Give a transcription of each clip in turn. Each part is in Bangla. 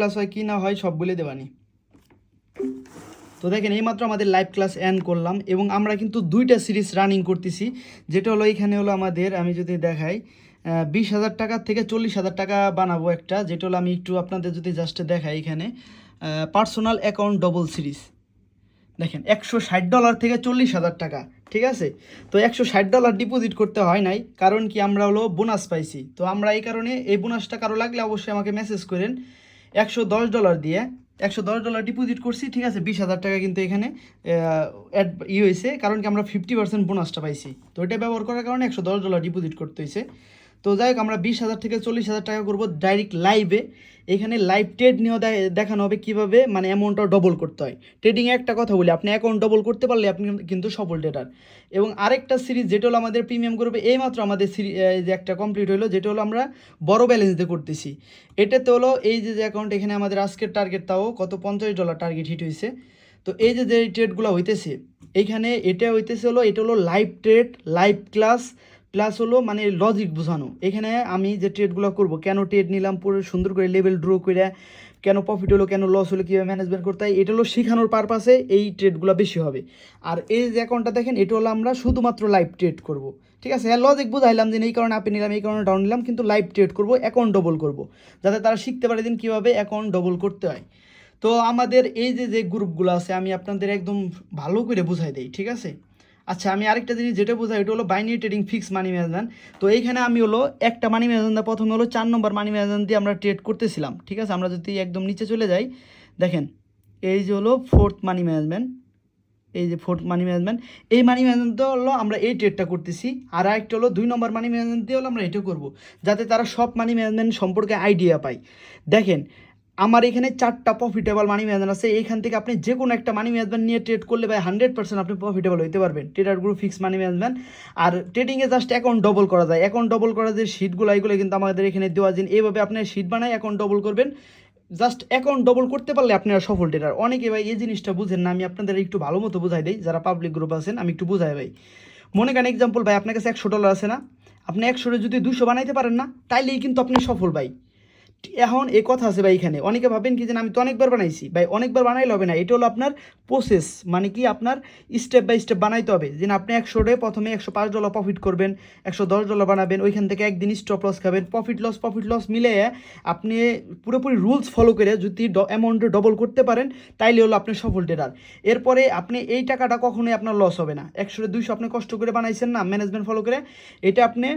ক্লাস হয় কি না হয় সব বলে দেবানি। তো দেখেন এইমাত্র আমাদের লাইভ ক্লাস এন্ড করলাম এবং আমরা কিন্তু দুইটা সিরিজ রানিং করতেছি, যেটা হলো এখানে হলো আমাদের, আমি যদি দেখাই 20,000 টাকা থেকে 40,000 টাকা বানাবো একটা, যেটা হলো আমি একটু আপনাদের যদি জাস্ট দেখাই এখানে পার্সোনাল অ্যাকাউন্ট ডবল সিরিজ। দেখেন $160 থেকে 40,000 টাকা, ঠিক আছে। তো $160 ডিপোজিট করতে হয় নাই, কারণ কি আমরা হলো বোনাস পাইছি। তো আমরা এই কারণে এই বোনাসটা কারো লাগলে অবশ্যই আমাকে মেসেজ করেন। $110 দিয়ে $110 ডিপোজিট করছি, ঠিক আছে। 20,000 টাকা কিন্তু এখানে হয়েছে, কারণ কি আমরা 50% বোনাসটা পাইছি। তো এটা ব্যবহার করার কারণে $110 ডিপোজিট করতে হয়েছে। তো যাই হোক, আমরা 20,000 থেকে 40,000 টাকা করবো ডাইরেক্ট লাইভে। এখানে লাইভ ট্রেড নিয়েও দেখানো হবে কীভাবে মানে অ্যামাউন্টটা ডবল করতে হয়। ট্রেডিংয়ে একটা কথা বলি, আপনি অ্যাকাউন্ট ডবল করতে পারলে আপনি কিন্তু সফল ট্রেডার। এবং আরেকটা সিরিজ যেটা হলো আমাদের প্রিমিয়াম গ্রুপে এইমাত্র আমাদের যে একটা কমপ্লিট হলো, যেটা হলো আমরা বড় ব্যালেন্স দিয়ে করতেছি। এটাতে হলো এই যে অ্যাকাউন্ট, এখানে আমাদের আজকের টার্গেট তাও কত $50 টার্গেট হিট হয়েছে। তো এই যে ট্রেডগুলো হইতেছে এইখানে, এটা হইতেছে হলো, এটা হলো live trade, live class plus হলো মানে লজিক বোঝানো। এখানে আমি যে ট্রেডগুলো করব, কেন ট্রেড নিলাম, পুরো সুন্দর করে লেভেল ড্র করে, কেন প্রফিট হলো, কেন লস হলো, কীভাবে ম্যানেজমেন্ট করতে হয়, এটা হলো শেখানোর পারপাসে এই ট্রেডগুলো বেশি হবে। আর এই যে অ্যাকাউন্টটা দেখেন, এটা হলো আমরা শুধুমাত্র লাইভ ট্রেড করব, ঠিক আছে। হ্যাঁ, লজিক বুঝাইলাম যে এই কারণে আপনি নিলাম, এই কারণে ডাউন নিলাম, কিন্তু লাইভ ট্রেড করব, অ্যাকাউন্ট ডবল করব, যাতে তারা শিখতে পারে দিন কীভাবে অ্যাকাউন্ট ডবল করতে হয়। তো আমাদের এই যে গ্রুপগুলো আছে, আমি আপনাদের একদম ভালো করে বুঝাই দিই, ঠিক আছে। আচ্ছা, আমি আরেকটা জিনিস যেটা বোঝাই, এটা হলো binary trading fix money management. তো এইখানে আমি হলো একটা মানি ম্যানেজমেন্ট, প্রথমে হলো 4 নম্বর মানি ম্যানেজমেন্ট দিয়ে আমরা ট্রেড করতেছিলাম, ঠিক আছে। আমরা যদি একদম নিচে চলে যাই, দেখেন এই যে হলো ফোর্থ মানি ম্যানেজমেন্ট, এই যে ফোর্থ মানি ম্যানেজমেন্ট, এই মানি ম্যানেজমেন্ট হলো আমরা এই ট্রেডটা করতেছি। আর আরেকটা হলো 2 নম্বর মানি ম্যানেজমেন্ট দিয়ে হলো আমরা এটা করবো, যাতে তারা সব মানি ম্যানেজমেন্ট সম্পর্কে আইডিয়া পায়। দেখেন আমার এখানে 4টা প্রফিটেবল মানি ম্যানেজমেন্ট আছে, এইখান থেকে আপনি যে কোনো একটা মানি ম্যানেজমেন্ট নিয়ে ট্রেড করলে ভাই 100% আপনি প্রফিটেবল হতে পারবেন। Trader group fix money management. আর ট্রেডিংয়ে জাস্ট অ্যাকাউন্ট ডবল করা যায়, অ্যাকাউন্ট ডবল করার যে শিটগুলো, এগুলো কিন্তু আমাদের এখানে দেওয়া যায়। এইভাবে আপনি শিট বানায় অ্যাকাউন্ট ডবল করবেন, জাস্ট অ্যাকাউন্ট ডবল করতে পারলে আপনারা সফল ট্রেডার। অনেকে ভাই এই জিনিসটা বুঝেন না, আমি আপনাদের একটু ভালো মতো বুঝাই দিই, যারা পাবলিক গ্রুপ আছেন আমি একটু বুঝাই ভাই। মনে করেন এক্সাম্পল ভাই, আপনার কাছে $100 আছে না, আপনি 100 যদি 200 বানাইতে পারেন না, তাইলেই কিন্তু আপনি সফল ভাই। এখন এই কথা আছে ভাই, এখানে অনেকে ভাবেন কি যে আমি তো অনেকবার বানাইছি ভাই, অনেকবার বানাইলে হবে না। এটা হলো আপনার প্রসেস, মানে কি আপনার স্টেপ বাই স্টেপ বানাইতে হবে। যে আপনি 100 প্রথমে $105 প্রফিট করবেন, $110 বানাবেন, ওইখান থেকে একদিন স্টপ লস খাবেন, প্রফিট লস মিলে আপনি পুরোপুরি রুলস ফলো করে যদি অ্যামাউন্টে ডবল করতে পারেন, তাইলে হলো আপনি সফল ট্রেডার। এরপরে আপনি এই টাকাটা কখনোই আপনার লস হবে না। 100 200 আপনি কষ্ট করে বানাইছেন না, ম্যানেজমেন্ট ফলো করে, এটা আপনি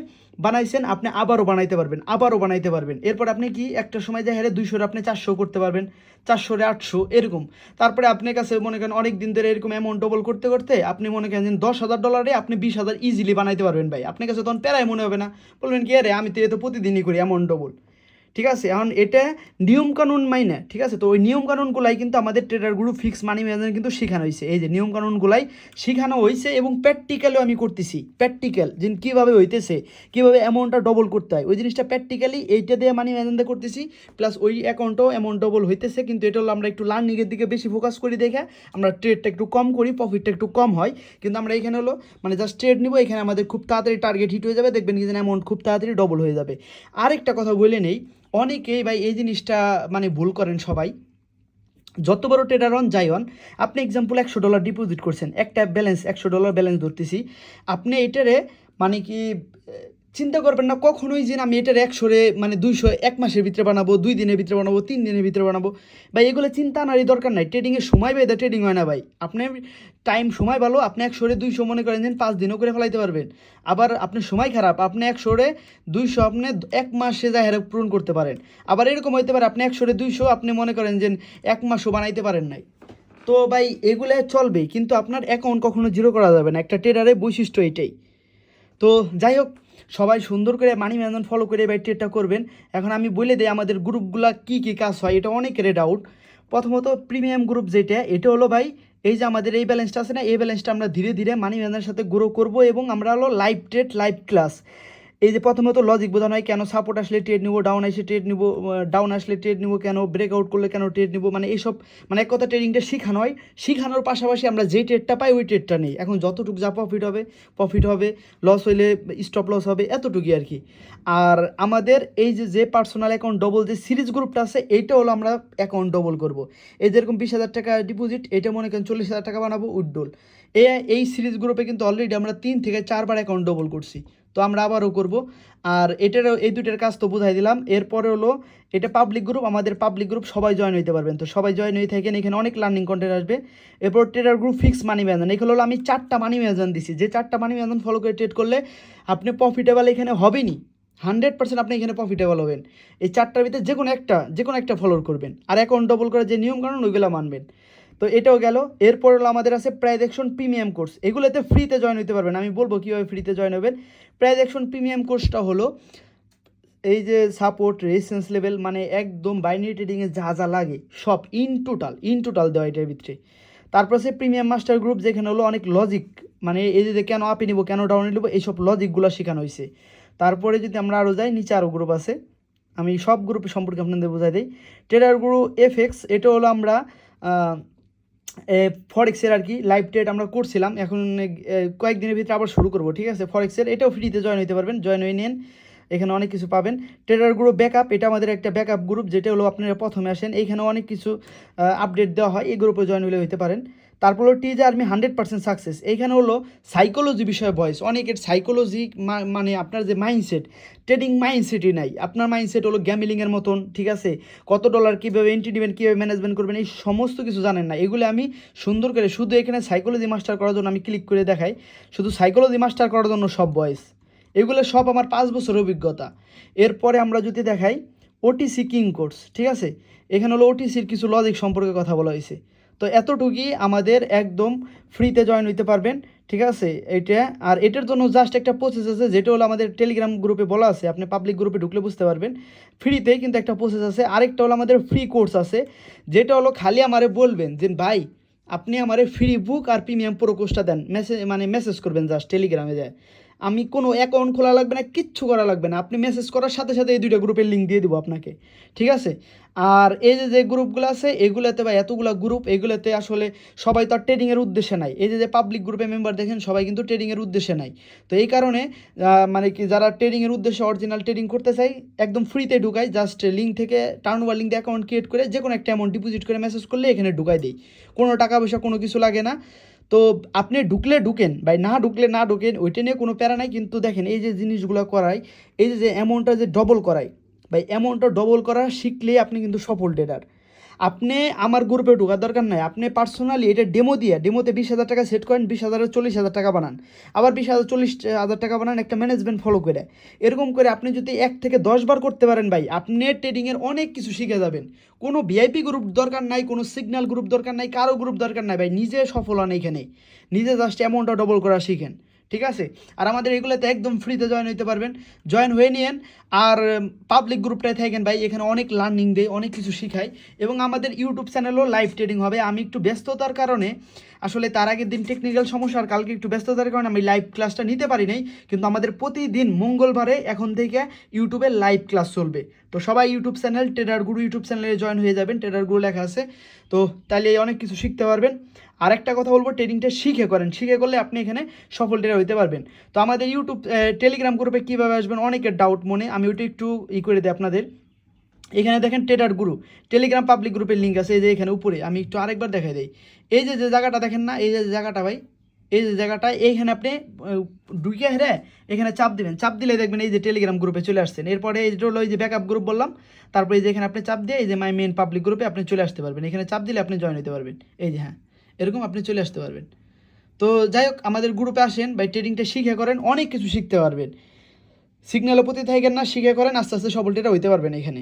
বানাইছেন, আপনি আবারও বানাইতে পারবেন। এরপর আপনি কি একটা সময় দেখা যায় 200 আপনি 400 করতে পারবেন, 400 800 এরকম। তারপরে আপনার কাছে মনে করেন অনেক দিন ধরে এরকম অ্যামাউন্ট ডবল করতে করতে আপনি মনে করেন $10,000 আপনি 20,000 ইজিলি বানাইতে পারবেন ভাই। আপনার কাছে তখন প্যারাই মনে হবে না, বলবেন কি আরে আমি তো এ তো প্রতিদিনই করি অ্যামাউন্ট ডবল, ঠিক আছে। এখন এটা নিয়মকানুন মাইনে, ঠিক আছে। তো ওই নিয়মকানুনগুলাই কিন্তু আমাদের trader group fix money management কিন্তু শেখানো হয়েছে, এই যে নিয়মকানুনগুলাই শেখানো হয়েছে এবং প্র্যাকটিক্যালিও আমি করতেছি। প্র্যাকটিক্যাল যে কীভাবে হইতেছে, কীভাবে অ্যামাউন্টটা ডবল করতে হয়, ওই জিনিসটা প্র্যাকটিক্যালি এইটা দিয়ে মানি ম্যানেজমেন্ট করতেছি। প্লাস ওই অ্যাকাউন্টও অ্যামাউন্ট ডবল হইতেছে, কিন্তু এটা হলো আমরা একটু লার্নিংয়ের দিকে বেশি ফোকাস করি দেখে আমরা ট্রেডটা একটু কম করি, প্রফিটটা একটু কম হয়। কিন্তু আমরা এখানে হলো মানে জাস্ট ট্রেড নিব, এখানে আমাদের খুব তাড়াতাড়ি টার্গেট হিট হয়ে যাবে, দেখবেন কি যেন অ্যামাউন্ট খুব তাড়াতাড়ি ডবল হয়ে যাবে। আরেকটা কথা বলে নেই, অনেকেই ভাই এই জিনিসটা মানে ভুল করেন সবাই। যত বড় ট্রেডার হন যাই হন, আপনি এক্সাম্পল $100 ডিপোজিট করছেন, একটা ব্যালেন্স $100 ব্যালেন্স ধরতেছি, আপনি এটারে মানে কি চিন্তা করবেন না কখনোই যে আমি এটার 100 মানে 200 1 মাসের ভিতরে বানাবো, 2 দিনের ভিতরে বানাবো, 3 দিনের ভিতরে বানাবো। ভাই এগুলো চিন্তা আনারই দরকার নাই। ট্রেডিংয়ের সময় বেঁধে ট্রেডিং হয় না ভাই। আপনার টাইম সময় ভালো, আপনি 100 200 মনে করেন যে 5 দিনও করে ফেলাইতে পারবেন। আবার আপনার সময় খারাপ, আপনি 100 200 আপনি 1 মাসে যা হেরে পূরণ করতে পারেন। আবার এরকম হইতে পারে আপনি 100 200 আপনি মনে করেন যে 1 মাসও বানাইতে পারেন নাই। তো ভাই এগুলো চলবে, কিন্তু আপনার অ্যাকাউন্ট কখনো জিরো করা যাবে না, একটা ট্রেডারের বৈশিষ্ট্য এটাই। তো যাই হোক, সবাই সুন্দর করে মানি ম্যানেজমেন্ট ফলো করে এবার ট্রেডটা করবেন। এখন আমি বলে দিই আমাদের গ্রুপগুলো কী কী কাজ হয়, এটা অনেকের ডাউট। প্রথমত প্রিমিয়াম গ্রুপ যেটা, এটা হলো ভাই এই যে আমাদের এই ব্যালেন্সটা আছে না, এই ব্যালেন্সটা আমরা ধীরে ধীরে মানি ম্যানেজমেন্টের সাথে গ্রো করব এবং আমরা হলো লাইভ ট্রেড লাইভ ক্লাস এই যে প্রথমত লজিক বোঝানো হয়, কেন সাপোর্ট আসলে ট্রেড নিব, ডাউন আসলে ট্রেড নিব, ডাউন আসলে ট্রেড নিব, কেন ব্রেকআউট করলে কেন ট্রেড নিব, মানে এইসব মানে এক কথা ট্রেডিংটা শেখানো হয়। শেখানোর পাশাপাশি আমরা যে ট্রেডটা পাই ওই ট্রেডটা নেই। এখন যতটুকু যা প্রফিট হবে, লস হইলে স্টপ লস হবে, এতটুকুই আর কি। আর আমাদের এই যে পার্সোনাল অ্যাকাউন্ট ডবল যে সিরিজ গ্রুপটা আছে, এইটা হলো আমরা অ্যাকাউন্ট ডবল করব। এই যেরকম 20,000 টাকা ডিপোজিট, এটা মনে করেন 40,000 টাকা বানাবো উইথড্রল। এই সিরিজ গ্রুপে কিন্তু অলরেডি আমরা 3 থেকে 4 বার অ্যাকাউন্ট ডবল করছি, তো আমরা আবারও করব। আর এটারও এই দুইটার কাজ তো বোঝাই দিলাম। এরপরে হলো এটা পাবলিক গ্রুপ, আমাদের পাবলিক গ্রুপ সবাই জয়েন হইতে পারবেন, তো সবাই জয়েন হয়ে থাকেন, এখানে অনেক লার্নিং কন্টেন্ট আসবে। এরপর ট্রেডার গ্রুপ ফিক্স মানি ম্যানেজন, এখানে হলো আমি 4টা মানি ম্যানেজন দিছি, যে 4টা মানি ম্যানেজন ফলো করে ট্রেড করলে আপনি প্রফিটেবল এখানে হবেনই, 100% আপনি এখানে প্রফিটেবল হবেন। এই 4টার ভিতরে যে কোনো একটা ফলো করবেন, আর অ্যাকাউন্ট ডবল করার যে নিয়মকানুন ওইগুলো মানবেন। তো এটাও গেল। এরপর হলো আমাদের আছে প্রাইজ অ্যাকশন প্রিমিয়াম কোর্স, এগুলোতে ফ্রিতে জয়েন হতে পারবেন। আমি বলবো কীভাবে ফ্রিতে জয়েন হবেন। প্রাইজ অ্যাকশন প্রিমিয়াম কোর্সটা হলো এই যে সাপোর্ট, রেজিস্ট্যান্স লেভেল, মানে একদম বাইনারি ট্রেডিংয়ে যা যা লাগে সব ইন টোটাল দেওয়া এটার ভিতরে। তারপর আছে প্রিমিয়াম মাস্টার গ্রুপ, যেখানে হলো অনেক লজিক, মানে এই যে কেন আপে নিব, কেন ডাউনে নেবো, এইসব লজিকগুলো শেখানো হয়েছে। তারপরে যদি আমরা আরও যাই, নিচে আরও গ্রুপ আছে, আমি সব গ্রুপের সম্পর্কে আপনাদের বোঝাই দিই। ট্রেডার গ্রুপ এফএক্স, এটা হলো আমরা ফরেক্সের আর কি লাইভ ট্রেড আমরা করছিলাম, এখন কয়েকদিনের ভিতরে আবার শুরু করবো, ঠিক আছে। ফরেক্সের এটাও ফ্রিতে জয়েন হতে পারবেন, জয়েন হয়ে নেন, এখানে অনেক কিছু পাবেন। ট্রেডার গ্রুপ ব্যাকআপ, এটা আমাদের একটা ব্যাকআপ গ্রুপ, যেটা হলো আপনারা প্রথমে আসেন, এইখানে অনেক কিছু আপডেট দেওয়া হয়, এই গ্রুপে জয়েন হলে হতে পারেন। তারপর হলো টিজে আর্মি 100% সাকসেস, এইখানে হলো সাইকোলজি বিষয়ে ভয়েস, অনেকের সাইকোলজি মানে আপনার যে মাইন্ডসেট, ট্রেডিং মাইন্ডসেটই নাই, আপনার মাইন্ডসেট হলো গ্যামিলিংয়ের মতন, ঠিক আছে। কত ডলার কীভাবে এন্ট্রি নেবেন, কীভাবে ম্যানেজমেন্ট করবেন, এই সমস্ত কিছু জানেন না। এগুলো আমি সুন্দর করে শুধু এখানে সাইকোলজি মাস্টার করার জন্য আমি ক্লিক করে দেখাই, শুধু সাইকোলজি মাস্টার করার জন্য সব ভয়েস, এগুলো সব আমার 5 বছরের অভিজ্ঞতা। এরপরে আমরা যদি দেখাই ওটিসি কিং কোর্স, ঠিক আছে, এখানে হলো ওটিসির কিছু লজিক সম্পর্কে কথা বলা হয়েছে। তো এতটুকুই আমাদের একদম ফ্রিতে জয়েন হইতে পারবেন, ঠিক আছে এটা। আর এটার জন্য জাস্ট একটা প্রসেস আছে, যেটা হলো আমাদের টেলিগ্রাম গ্রুপে বলা আছে, আপনি পাবলিক গ্রুপে ঢুকলে বুঝতে পারবেন। ফ্রিতেই কিন্তু একটা প্রসেস আছে। আরেকটা হলো আমাদের ফ্রি কোর্স আছে, যেটা হলো খালি আমারে বলবেন যে ভাই আপনি আমারে ফ্রি বুক আর প্রিমিয়াম প্রো কোর্সটা দেন, মেসেজ করবেন জাস্ট টেলিগ্রামে যায়, আমি কোনো অ্যাকাউন্ট খোলা লাগবে না, কিচ্ছু করা লাগবে না, আপনি মেসেজ করার সাথে সাথে এই দুইটা গ্রুপের লিঙ্ক দিয়ে দেবো আপনাকে, ঠিক আছে। আর এই যে গ্রুপগুলো আছে, এগুলোতে বা এতগুলো গ্রুপ, এগুলোতে আসলে সবাই তো আর ট্রেডিংয়ের উদ্দেশ্যে নাই। এই যে পাবলিক গ্রুপে মেম্বার দেখেন, সবাই কিন্তু ট্রেডিংয়ের উদ্দেশ্যে নাই। তো এই কারণে মানে কি যারা ট্রেডিংয়ের উদ্দেশ্যে অরিজিনাল ট্রেডিং করতে চাই, একদম ফ্রিতে ঢুকাই, জাস্ট লিঙ্ক থেকে টার্ন ওভার লিঙ্ক দিয়ে অ্যাকাউন্ট ক্রিয়েট করে যে কোনো একটা অ্যামাউন্ট ডিপোজিট করে মেসেজ করলে এখানে ঢুকাই দেই, কোনো টাকা পয়সা কোনো কিছু লাগে না। তো আপনি ঢুকলে ঢুকেন ভাই, না ঢুকলে না ঢুকেন, ওইটা নিয়ে কোনো প্যারা নাই। কিন্তু দেখেন এই যে জিনিসগুলো করাই, এই যে অ্যামাউন্টটা যে ডবল করাই ভাই, অ্যামাউন্টটা ডবল করা শিখলেই আপনি কিন্তু সফল ট্রেডার। আপনি আমার গ্রুপে ঢোকার দরকার নাই, আপনি পার্সোনালি এটা ডেমোতে 20,000 টাকা সেট করেন, 20,000 40,000 টাকা বানান, আবার 20,000 40,000 টাকা বানান, একটা ম্যানেজমেন্ট ফলো করে। এরকম করে আপনি যদি 1 থেকে 10 বার করতে পারেন ভাই, আপনি ট্রেডিংয়ের অনেক কিছু শিখে যাবেন। কোনো ভিআইপি গ্রুপ দরকার নাই, কোনো সিগন্যাল গ্রুপ দরকার নাই, কারো গ্রুপ দরকার নাই ভাই, নিজে সফল হন এখানে, নিজে জাস্ট অ্যামাউন্টটা ডবল করা শিখেন, ঠিক আছে। আর আমাদের এগুলোতে একদম ফ্রিতে জয়েন হতে পারবেন, জয়েন হয়ে নিয়েন। আর পাবলিক গ্রুপটায় থাকেন ভাই, এখানে অনেক লার্নিং দেয়, অনেক কিছু শিখায়। এবং আমাদের ইউটিউব চ্যানেলও লাইভ ট্রেডিং হবে। আমি একটু ব্যস্ততার কারণে আসলে তার আগের দিন টেকনিক্যাল সমস্যা, আর কালকে একটু ব্যস্ততার কারণে আমি লাইভ ক্লাসটা নিতে পারি নাই। কিন্তু আমাদের প্রতিদিন মঙ্গলবারে এখন থেকে ইউটিউবে লাইভ ক্লাস চলবে। তো সবাই ইউটিউব চ্যানেল ট্রেডার গুরু ইউটিউব চ্যানেলে জয়েন হয়ে যাবেন, ট্রেডার গুরু লেখা আছে, তো তাহলে অনেক কিছু শিখতে পারবেন। আর একটা কথা বলবো, ট্রেডিংটা শিখে করেন, শিখে করলে আপনি এখানে সফল ট্রেডার হতে পারবেন। তো আমাদের ইউটিউব টেলিগ্রাম গ্রুপে কীভাবে আসবেন অনেকের ডাউট মনে, আমি ওইটা একটু করে দিই আপনাদের। এখানে দেখেন ট্রেডার গুরু টেলিগ্রাম পাবলিক গ্রুপের লিঙ্ক আছে, এই যে এখানে উপরে, আমি একটু আরেকবার দেখাই দিই। এই যে জায়গাটা দেখেন না, এই যে জায়গাটা ভাই, এই যে জায়গাটা, এইখানে আপনি ঢুকে হ্যাঁ এখানে চাপ দিবেন, চাপ দিলে দেখবেন এই যে টেলিগ্রাম গ্রুপে চলে আসছেন। এরপরে এই হলো এই যে ব্যাকআপ গ্রুপ বললাম, তারপরে এই যে এখানে আপনি চাপ দিয়ে এই যে মাই মেন পাবলিক গ্রুপে আপনি চলে আসতে পারবেন, এখানে চাপ দিলে আপনি জয়েন হতে পারবেন, এই যে হ্যাঁ এরকম আপনি চলে আসতে পারবেন। তো যাই হোক, আমাদের গ্রুপে আসেন ভাই, ট্রেডিংটা শিখে করেন, অনেক কিছু শিখতে পারবেন। সিগন্যালের প্রতি থাকেন না, শিখে করেন, আস্তে আস্তে সফল ট্রেডার হইতে পারবেন এখানে।